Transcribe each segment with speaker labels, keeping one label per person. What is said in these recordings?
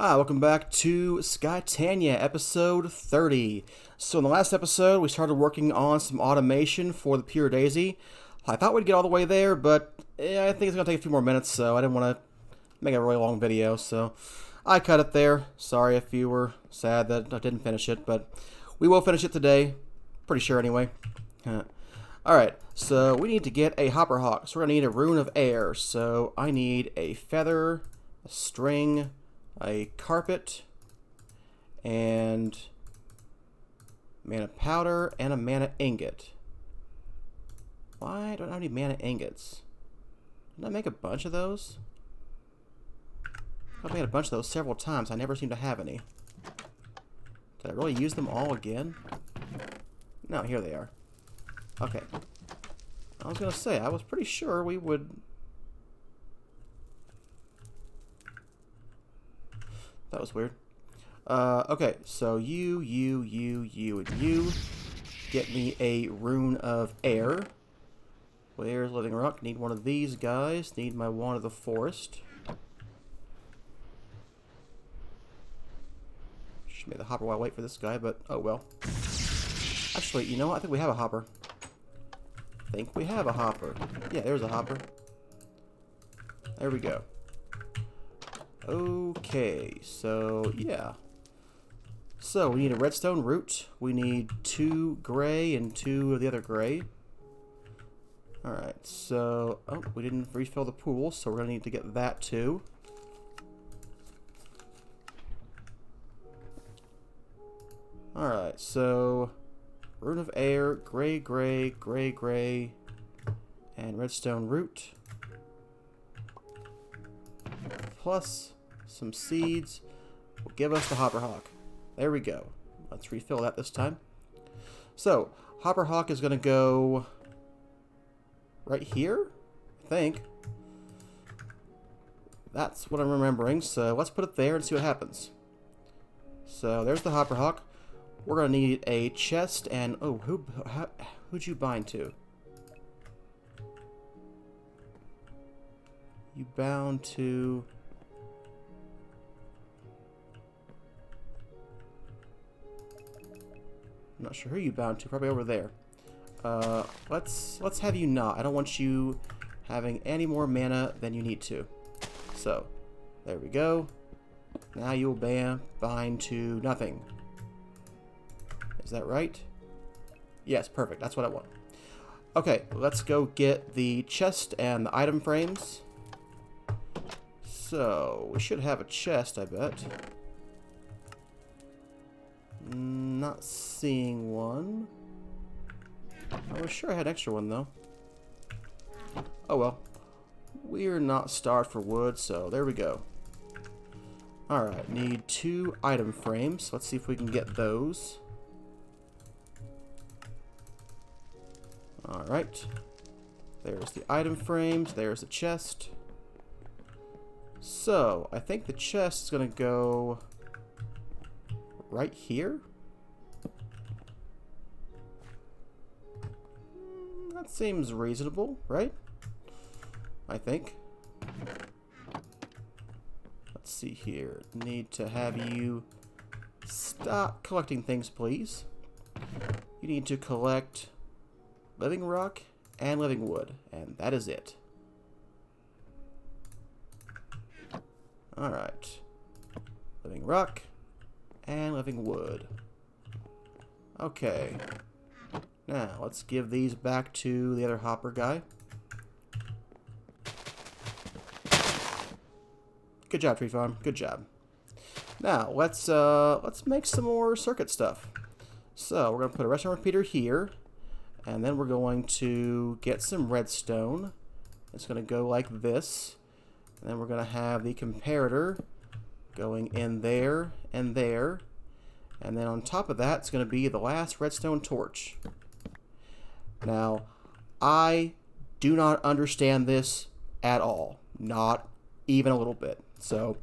Speaker 1: Hi, welcome back to Skytania episode 30. So in the last episode, we started working on some automation for the Pure Daisy. I thought we'd get all the way there, but I think it's going to take a few more minutes, so I didn't want to make a really long video, so I cut it there. Sorry if you were sad that I didn't finish it, but we will finish it today. Pretty sure anyway. Alright, so we need to get a hopper hawk, so we're going to need a rune of air. So I need a feather, a string, a carpet, and mana powder, and a mana ingot. Why don't I have any mana ingots? Didn't I make a bunch of those? I've made a bunch of those several times. I never seem to have any. Did I really use them all again? No, here they are. Okay. I was going to say, I was pretty sure we would... That was weird. Okay, so you, and you. Get me a rune of air. Where's Living Rock? Need one of these guys. Need my wand of the forest. Should make the hopper while I wait for this guy, but oh well. Actually, you know what? I think we have a hopper. Yeah, there's a hopper. There we go. Okay, so yeah. So we need a redstone root. We need 2 gray and 2 of the other gray. Alright, so oh, we didn't refill the pool, so we're gonna need to get that too. Alright, so rune of air, gray, and redstone root. Plus some seeds will give us the hopper hawk. There we go. Let's refill that this time. So, hopper hawk is going to go right here, I think. That's what I'm remembering. So, let's put it there and see what happens. So, there's the hopper hawk. We're going to need a chest and... Oh, who'd you bind to? You bound to... I'm not sure who you bound to. Probably over there. Let's have you not. I don't want you having any more mana than you need to. So, there we go. Now you'll bind to nothing. Is that right? Yes, perfect. That's what I want. Okay, let's go get the chest and the item frames. So, we should have a chest, I bet. Not seeing one. I was sure I had an extra one, though. Oh well. We're not starved for wood, so there we go. Alright, need 2 item frames. Let's see if we can get those. Alright. There's the item frames. There's the chest. So, I think the chest is going to go right here. That seems reasonable, right? I think. Let's see here. Need to have you stop collecting things, please. You need to collect living rock and living wood, and that is it. Alright. Living rock and living wood. Okay. Now, let's give these back to the other hopper guy. Good job, Tree Farm. Good job. Now, let's make some more circuit stuff. So, we're going to put a redstone repeater here. And then we're going to get some redstone. It's going to go like this. And then we're going to have the comparator going in there and there. And then on top of that, it's going to be the last redstone torch. Now, I do not understand this at all. Not even a little bit. So,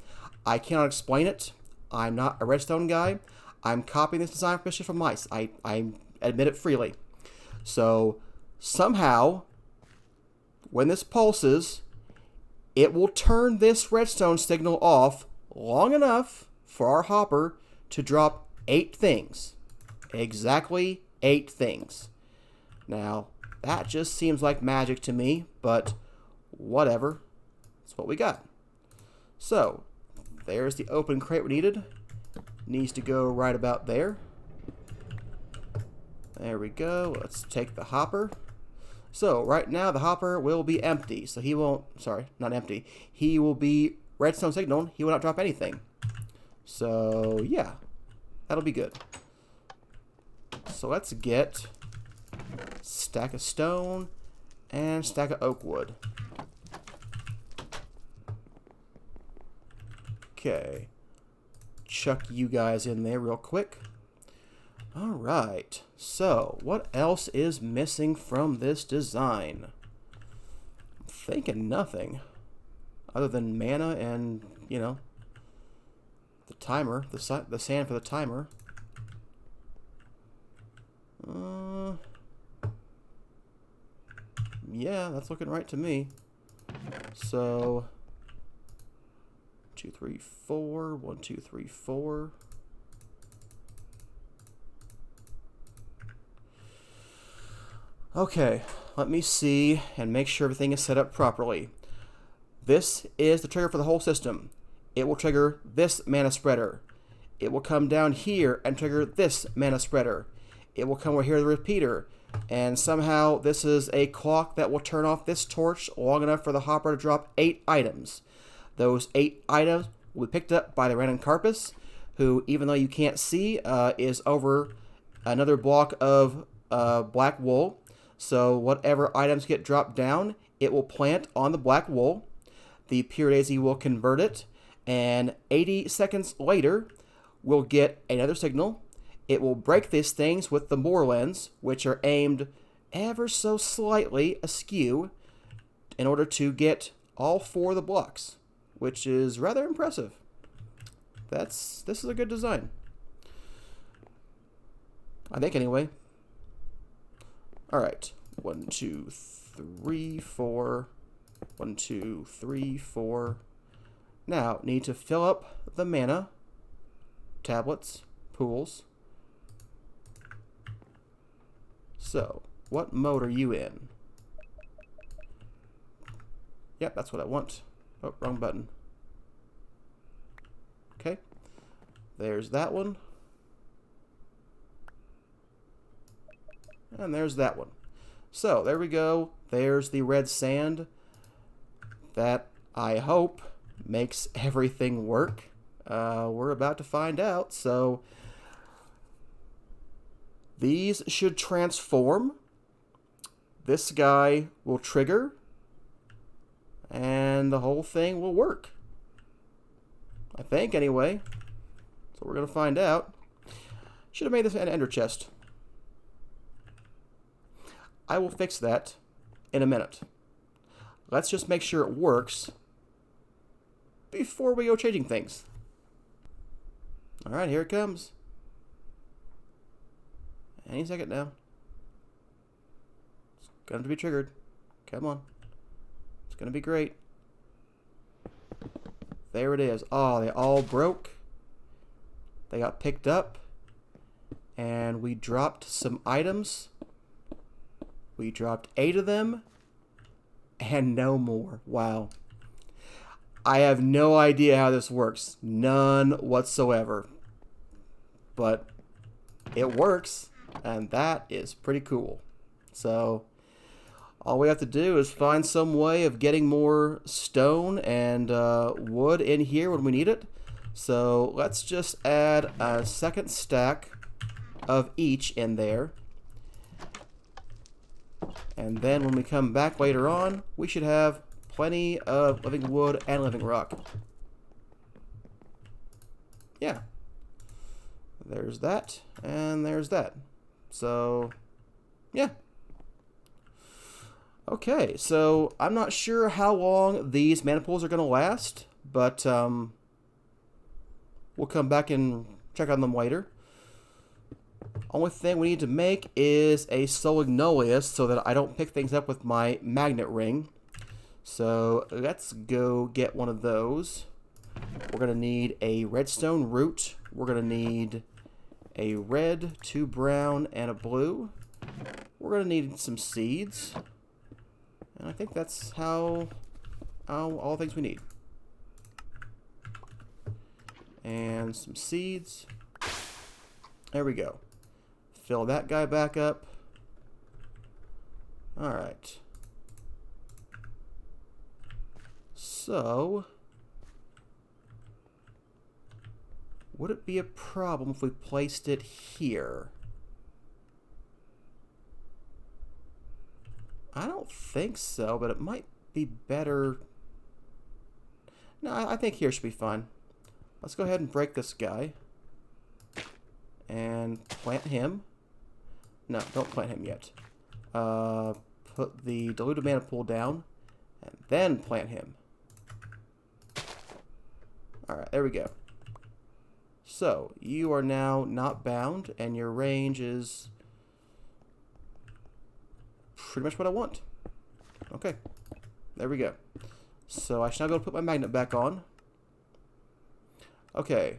Speaker 1: I cannot explain it. I'm not a redstone guy. I'm copying this design from mice. I admit it freely. So, somehow, when this pulses, it will turn this redstone signal off long enough for our hopper to drop 8 things. Exactly 8 things. Now, that just seems like magic to me, but whatever. That's what we got. So, there's the open crate we needed. Needs to go right about there. There we go. Let's take the hopper. So, right now the hopper will be empty. So he won't, sorry, not empty. He will be redstone signaled. He will not drop anything. So, yeah. That'll be good. So let's get stack of stone and stack of oak wood. Okay. Chuck you guys in there real quick. Alright. So, what else is missing from this design? I'm thinking nothing. Other than mana and, you know, the timer. The sand for the timer. Yeah, that's looking right to me. So, 2, 3, 4. 1, 2, 3, 4. Okay, let me see and make sure everything is set up properly. This is the trigger for the whole system. It will trigger this mana spreader. It will come down here and trigger this mana spreader. It will come over here to the repeater. And somehow this is a clock that will turn off this torch long enough for the hopper to drop 8 items. Those 8 items will be picked up by the random carpus, who, even though you can't see, is over another block of black wool. So whatever items get dropped down, it will plant on the black wool. The pure daisy will convert it, and 80 seconds later, we'll get another signal. It will break these things with the Moore lens, which are aimed ever so slightly askew in order to get all 4 of the blocks, which is rather impressive. This is a good design, I think, anyway. All right, 1, 2, 3, 4. 1, 2, 3, 4. Now, need to fill up the mana tablets, pools. So, what mode are you in? Yep, that's what I want. Oh, wrong button. Okay, there's that one. And there's that one. So, there we go. There's the red sand. That, I hope, makes everything work. We're about to find out. So, these should transform. This guy will trigger. And the whole thing will work. I think, anyway. So we're going to find out. Should have made this an ender chest. I will fix that in a minute. Let's just make sure it works before we go changing things. Alright, here it comes. Any second now. It's going to be triggered. Come on. It's going to be great. There it is. Oh, they all broke. They got picked up. And we dropped some items. We dropped 8 of them. And no more. Wow. I have no idea how this works. None whatsoever. But it works. And that is pretty cool. So, all we have to do is find some way of getting more stone and wood in here when we need it. So, let's just add a second stack of each in there. And then when we come back later on, we should have plenty of living wood and living rock. Yeah. There's that, and there's that. So, yeah. Okay, so I'm not sure how long these mana pools are going to last, but we'll come back and check on them later. Only thing we need to make is a Solignoleus so that I don't pick things up with my magnet ring. So let's go get one of those. We're going to need a redstone root. We're going to need a red, 2 brown, and a blue. We're going to need some seeds. And I think that's all the things we need. And some seeds. There we go. Fill that guy back up. Alright. So, would it be a problem if we placed it here? I don't think so, but it might be better. No, I think here should be fine. Let's go ahead and break this guy. And plant him. No, don't plant him yet. Put the diluted mana pool down. And then plant him. Alright, there we go. So, you are now not bound, and your range is pretty much what I want. Okay, there we go. So, I should now be able to put my magnet back on. Okay,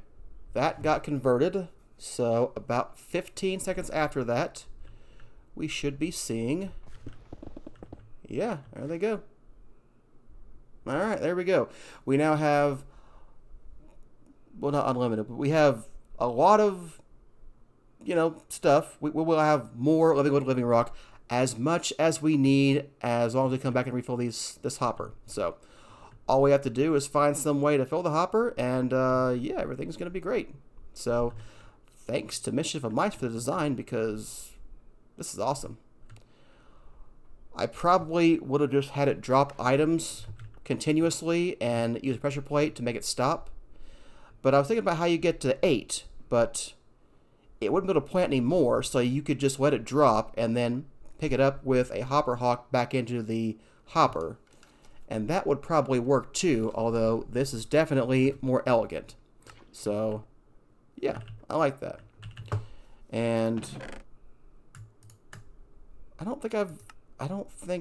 Speaker 1: that got converted. So, about 15 seconds after that, we should be seeing... Yeah, there they go. Alright, there we go. We now have... Well, not unlimited, but we have a lot of, stuff. We will have more living wood, living rock, as much as we need, as long as we come back and refill this hopper. So, all we have to do is find some way to fill the hopper, and yeah, everything's going to be great. So, thanks to Mischief of Mice for the design, because this is awesome. I probably would have just had it drop items continuously and use a pressure plate to make it stop. But I was thinking about how you get to 8, but it wouldn't be able to plant any more, so you could just let it drop and then pick it up with a hopper hawk back into the hopper. And that would probably work too, although this is definitely more elegant. So, yeah, I like that. And I don't think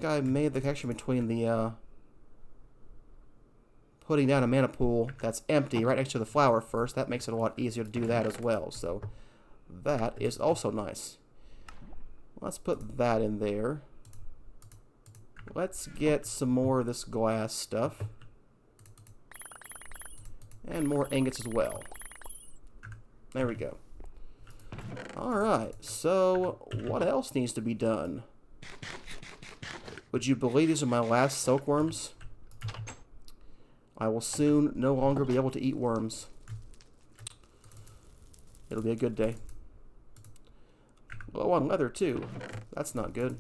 Speaker 1: I made the connection between the putting down a mana pool that's empty right next to the flower first. That makes it a lot easier to do that as well. So that is also nice. Let's put that in there. Let's get some more of this glass stuff. And more ingots as well. There we go. Alright, so what else needs to be done? Would you believe these are my last silkworms? I will soon no longer be able to eat worms. It'll be a good day. Low on leather too. That's not good.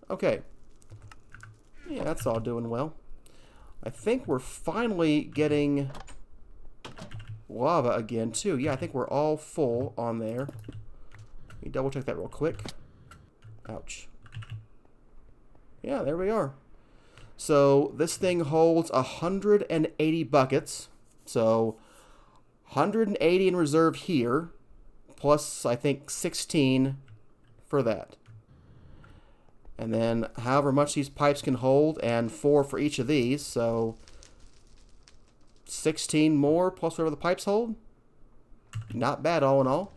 Speaker 1: Okay. Yeah, that's all doing well. I think we're finally getting lava again too. Yeah, I think we're all full on there. Let me double check that real quick. Ouch. Yeah, there we are. So this thing holds 180 buckets. So 180 in reserve here, plus I think 16 for that. And then however much these pipes can hold, and 4 for each of these, so 16 more plus whatever the pipes hold. Not bad all in all.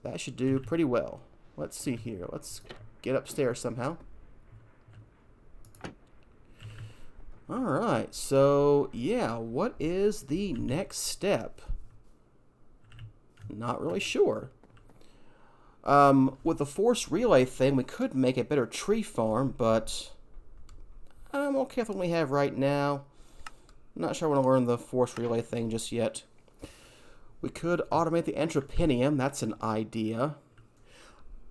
Speaker 1: That should do pretty well. Let's see here. Let's get upstairs somehow. Alright, so yeah, what is the next step? Not really sure. With the force relay thing, we could make a better tree farm, but I'm okay with what we have right now. Not sure I want to learn the force relay thing just yet. We could automate the entropinium. That's an idea.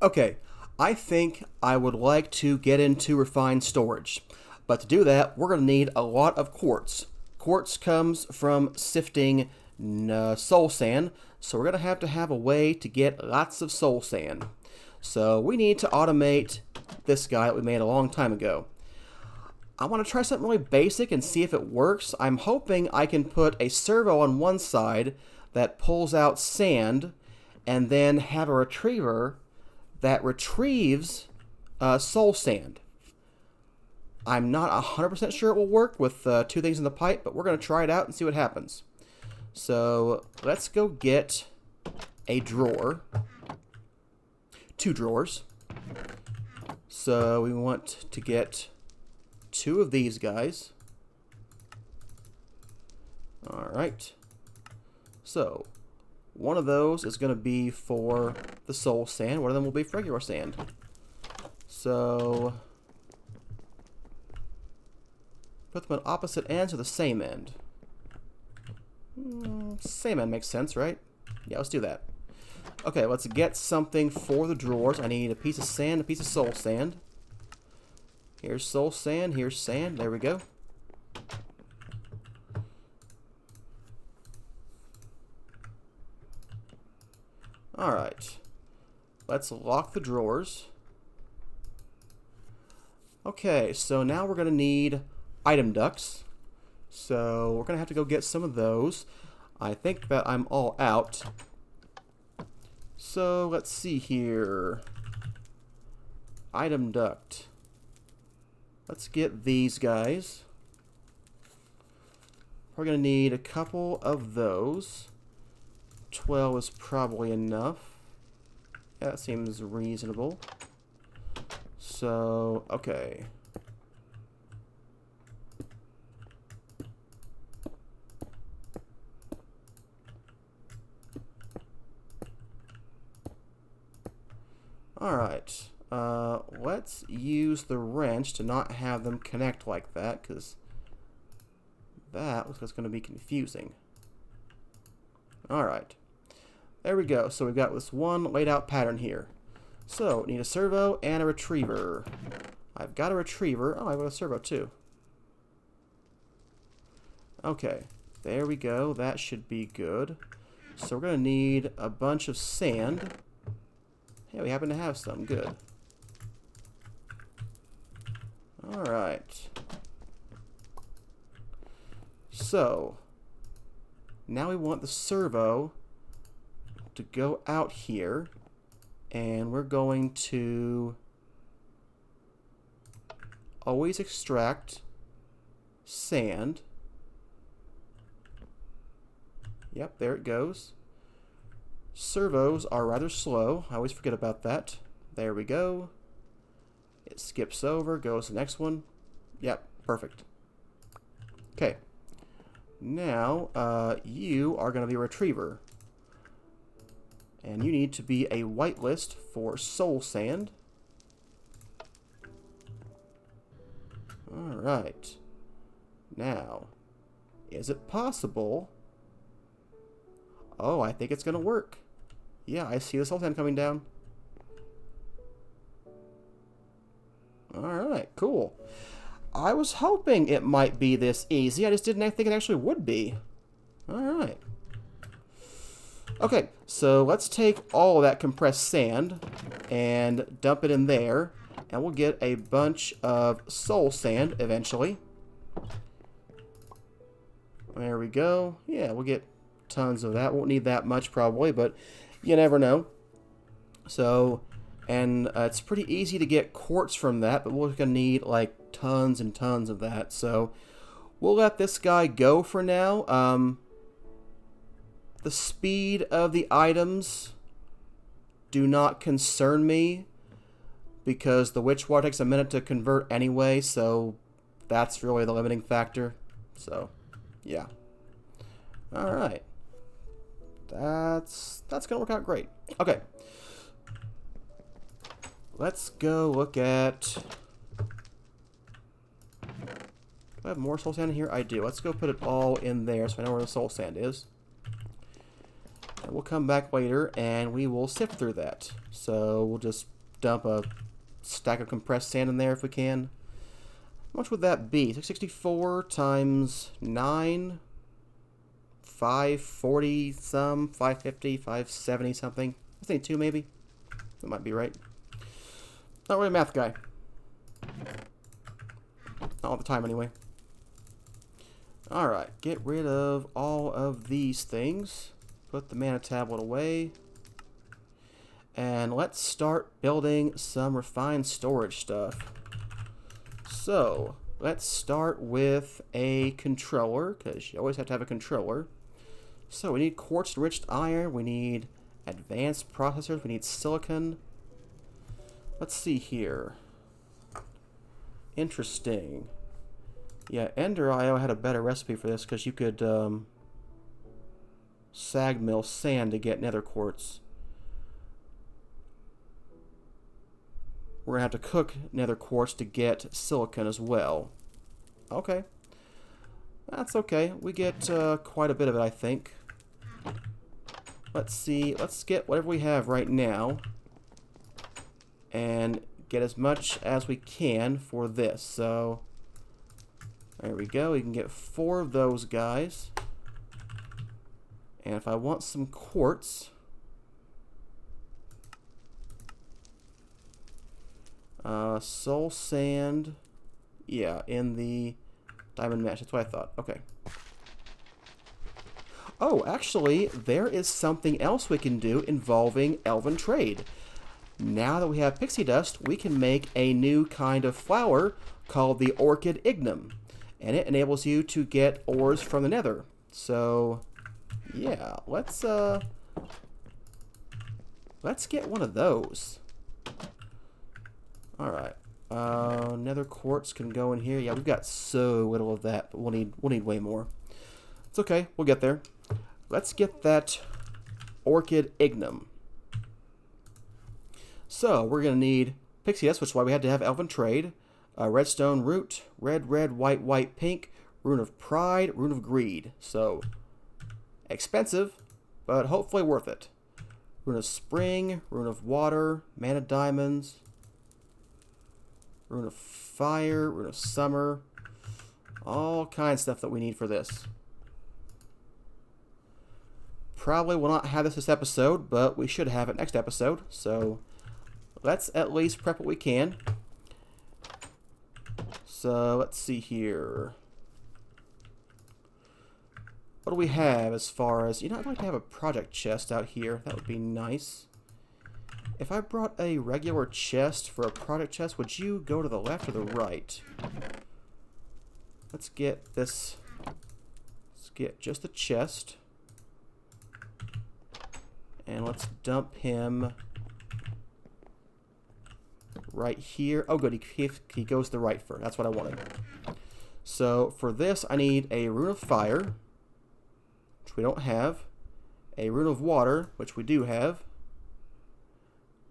Speaker 1: Okay, I think I would like to get into refined storage. But to do that, we're going to need a lot of quartz. Quartz comes from sifting soul sand, so we're going to have a way to get lots of soul sand. So we need to automate this guy that we made a long time ago. I want to try something really basic and see if it works. I'm hoping I can put a servo on one side that pulls out sand, and then have a retriever that retrieves soul sand. I'm not 100% sure it will work with 2 things in the pipe, but we're going to try it out and see what happens. So let's go get a drawer. 2 drawers. So we want to get 2 of these guys. Alright. So one of those is going to be for the soul sand. One of them will be for regular sand. So put them on opposite ends or the same end. Same end makes sense, right? Yeah, let's do that. Okay, let's get something for the drawers. I need a piece of sand, a piece of soul sand. Here's soul sand, here's sand. There we go. Alright. Let's lock the drawers. Okay, so now we're going to need item ducts. So we're going to have to go get some of those. I think that I'm all out. So let's see here. Item duct. Let's get these guys. We're going to need a couple of those. 12 is probably enough. Yeah, that seems reasonable. So, okay. Alright, let's use the wrench to not have them connect like that, because that looks like it's going to be confusing. Alright, there we go. So we've got this one laid out pattern here. So, need a servo and a retriever. I've got a retriever. Oh, I've got a servo too. Okay, there we go. That should be good. So we're going to need a bunch of sand. Yeah, we happen to have some. Good. Alright. So, now we want the servo to go out here. And we're going to always extract sand. Yep, there it goes. Servos are rather slow. I always forget about that. There we go. It skips over, goes to the next one. Yep, perfect. Okay. Now, you are going to be a retriever. And you need to be a whitelist for soul sand. Alright. Now, is it possible? Oh, I think it's going to work. Yeah, I see the soul sand coming down. Alright, cool. I was hoping it might be this easy. I just didn't think it actually would be. Alright. Okay, so let's take all of that compressed sand and dump it in there. And we'll get a bunch of soul sand eventually. There we go. Yeah, we'll get tons of that. Won't need that much probably, but you never know. So, and it's pretty easy to get quartz from that, but we're going to need like tons and tons of that. So we'll let this guy go for now. The speed of the items do not concern me because the witch water takes a minute to convert anyway, so that's really the limiting factor. So, yeah. Alright. That's gonna work out great. Okay. Let's go look at... Do I have more soul sand in here? I do. Let's go put it all in there so I know where the soul sand is. And we'll come back later and we will sift through that. So we'll just dump a stack of compressed sand in there if we can. How much would that be? 664 times 9, 540 some, 550, 570 something. I think 2 maybe. That might be right. Not really a math guy. Not all the time anyway. Alright, get rid of all of these things. Put the mana tablet away. And let's start building some refined storage stuff. So let's start with a controller, because you always have to have a controller. So we need quartz enriched iron, we need advanced processors, we need silicon. Let's see here. Interesting. Yeah, Ender.io had a better recipe for this, because you could sag mill sand to get nether quartz. We're going to have to cook nether quartz to get silicon as well. Okay. That's okay. We get quite a bit of it, I think. Let's see. Let's get whatever we have right now and get as much as we can for this. So, there we go. We can get 4 of those guys. And if I want some quartz, soul sand, yeah, in the diamond mesh. That's what I thought. Okay. Oh, actually, there is something else we can do involving elven trade. Now that we have pixie dust, we can make a new kind of flower called the orchid ignum, and it enables you to get ores from the nether. So, yeah, let's get one of those. All right. Nether quartz can go in here. Yeah, we've got so little of that, but we'll need way more. It's okay. We'll get there. Let's get that orchid ignum. So we're gonna need pixie dust, which is why we had to have elven trade. Redstone root, red, red, white, white, pink, rune of pride, rune of greed. So expensive, but hopefully worth it. Rune of spring, rune of water, mana diamonds, rune of fire, rune of summer, all kinds of stuff that we need for this. Probably will not have this episode, but we should have it next episode. So let's at least prep what we can. So let's see here. What do we have as far as, I'd like to have a project chest out here. That would be nice. If I brought a regular chest for a project chest, would you go to the left or the right? Let's get this. Let's get just the chest. And let's dump him right here. Oh, good. He goes to the right first. That's what I wanted. So for this, I need a rune of fire, which we don't have. A rune of water, which we do have.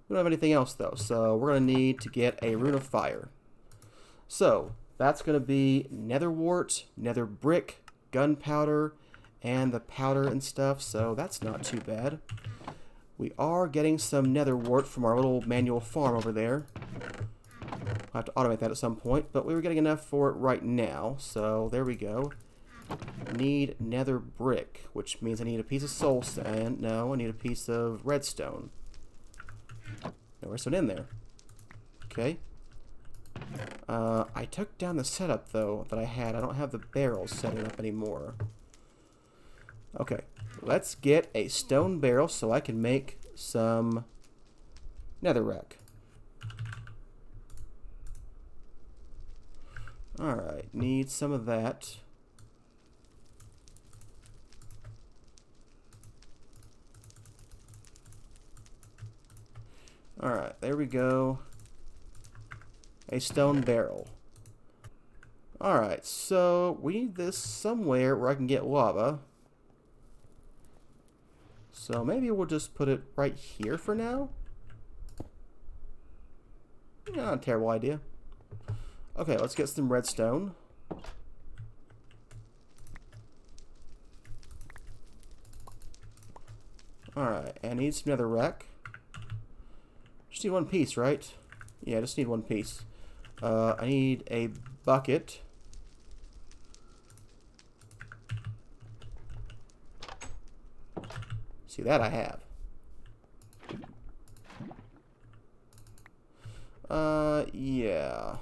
Speaker 1: We don't have anything else, though. So we're going to need to get a rune of fire. So that's going to be nether wart, nether brick, gunpowder, and the powder and stuff. So that's not too bad. We are getting some nether wart from our little manual farm over there. I'll have to automate that at some point, but we were getting enough for it right now. So there we go. Need nether brick, which means I need a piece of soul sand. No, I need a piece of redstone. No redstone in there. Okay. I took down the setup, though, that I had. I don't have the barrels set up anymore. Okay. Let's get a stone barrel so I can make some netherrack. Alright, need some of that. Alright, there we go. A stone barrel. Alright, so we need this somewhere where I can get lava. So maybe we'll just put it right here for now. Not a terrible idea. Okay, let's get some redstone. Alright, I need some netherrack. Just need one piece, right? Yeah, I just need one piece. I need a bucket. See, that I have. Yeah.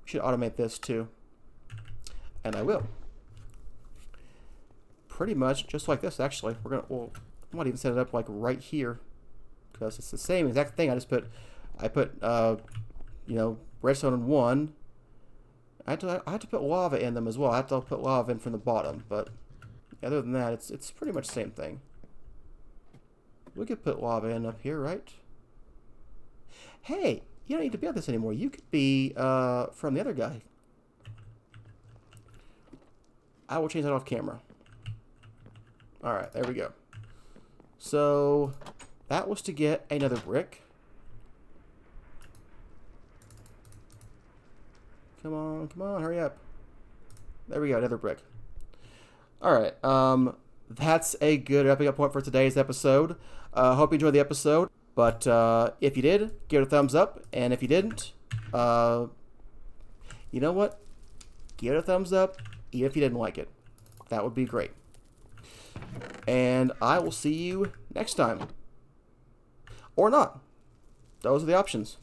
Speaker 1: Should automate this too. And I will. Pretty much just like this, actually. Well, I might even set it up like right here, because it's the same exact thing. I put you know, redstone in one. I had to put lava in them as well. I have to put lava in from the bottom, but other than that, it's pretty much the same thing. We could put lava in up here, right? Hey, you don't need to be on this anymore. You could be from the other guy. I will change that off camera. Alright, there we go. So, that was to get another brick. Come on, hurry up. There we go, another brick. Alright, that's a good wrapping up point for today's episode. Hope you enjoyed the episode. But if you did, give it a thumbs up. And if you didn't, you know what? Give it a thumbs up, even if you didn't like it. That would be great. And I will see you next time. Or not. Those are the options.